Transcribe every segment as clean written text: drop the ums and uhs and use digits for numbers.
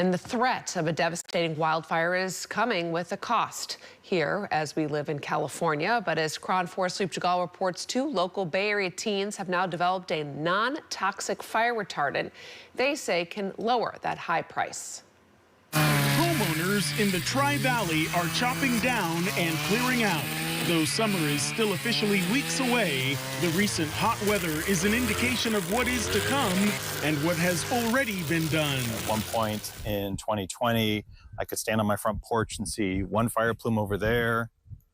And the threat of a devastating wildfire is coming with a cost here as we live in California. But as KRON4's Philippe Djegal reports, 2 local Bay Area teens have now developed a non-toxic fire retardant they say can lower that high price. Homeowners in the Tri-Valley are chopping down and clearing out. Though summer is still officially weeks away, the recent hot weather is an indication of what is to come and what has already been done. At one point in 2020, I could stand on my front porch and see 1 fire plume over there,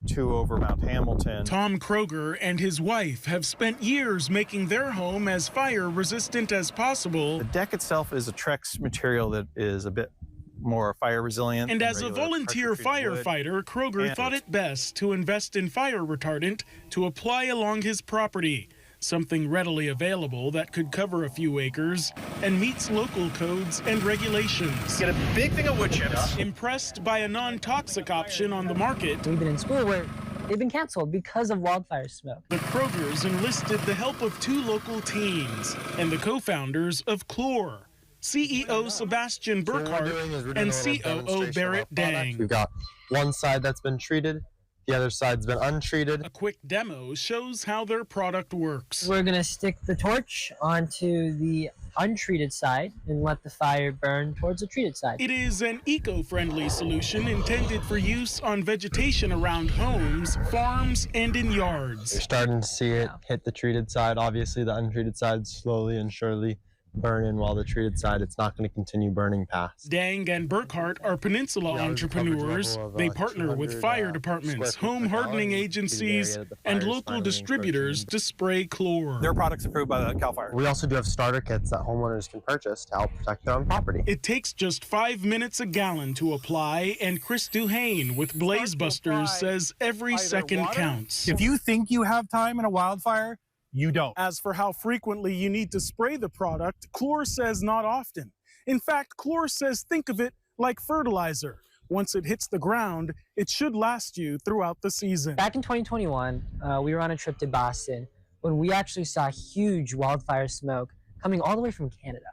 2 over Mount Hamilton. Tom Kroger and his wife have spent years making their home as fire resistant as possible. The deck itself is a Trex material that is a bit more fire resilient. And as a volunteer firefighter, Kroger thought it best to invest in fire retardant to apply along his property, something readily available that could cover a few acres and meets local codes and regulations. Get a big thing of wood chips. Impressed by a non-toxic option on the market, we've been in school where they've been canceled because of wildfire smoke. The Krogers enlisted the help of 2 local teens and the co-founders of Clore. CEO Sebastian Burkhart and COO Barrett Dang. We've got one side that's been treated, the other side's been untreated. A quick demo shows how their product works. We're gonna stick the torch onto the untreated side and let the fire burn towards the treated side. It is an eco-friendly solution intended for use on vegetation around homes, farms, and in yards. You're starting to see it hit the treated side. Obviously, the untreated side slowly and surely burn in, while the treated side, it's not going to continue burning past. Dang and Burkhart are peninsula entrepreneurs. They partner with fire departments, home hardening agencies, and local distributors to spray Clore. Their product's approved by the Cal Fire. We also do have starter kits that homeowners can purchase to help protect their own property. It takes just 5 minutes a gallon to apply, and Chris Duhane with Blaze Busters says every second counts. If you think you have time in a wildfire, you don't. As for how frequently you need to spray the product, Clore says not often. In fact, Clore says think of it like fertilizer. Once it hits the ground, it should last you throughout the season. Back in 2021, we were on a trip to Boston when we actually saw huge wildfire smoke coming all the way from Canada.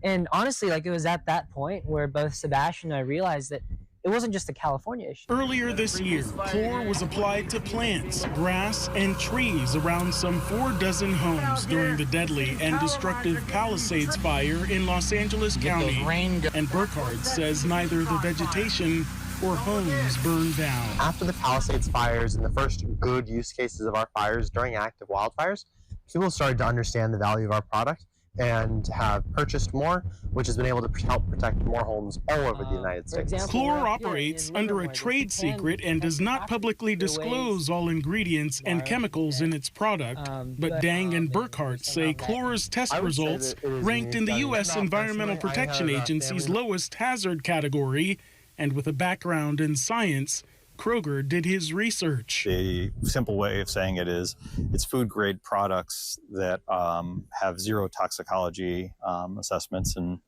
And honestly, it was at that point where both Sebastian and I realized that it wasn't just a California issue. Earlier this year, Clore was applied to plants, grass, and trees around some 4 dozen homes during the deadly and destructive Palisades fire in Los Angeles County. And Burkhart says neither the vegetation or homes burned down. After the Palisades fires and the first good use cases of our fires during active wildfires, people started to understand the value of our product and have purchased more, which has been able to help protect more homes all over the United States. Clore operates under a trade secret and does not publicly disclose all ingredients and chemicals in its product, but Dang and Burkhart say Clore's test results ranked in the U.S. Environmental Protection Agency's lowest hazard category, and with a background in science, Kroger did his research. The simple way of saying it is it's food-grade products that have 0 toxicology assessments, and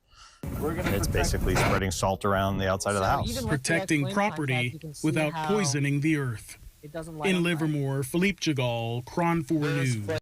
it's basically spreading salt around the outside of the house. Protecting property without poisoning the earth. In Livermore, Philippe Djegal, KRON4 News.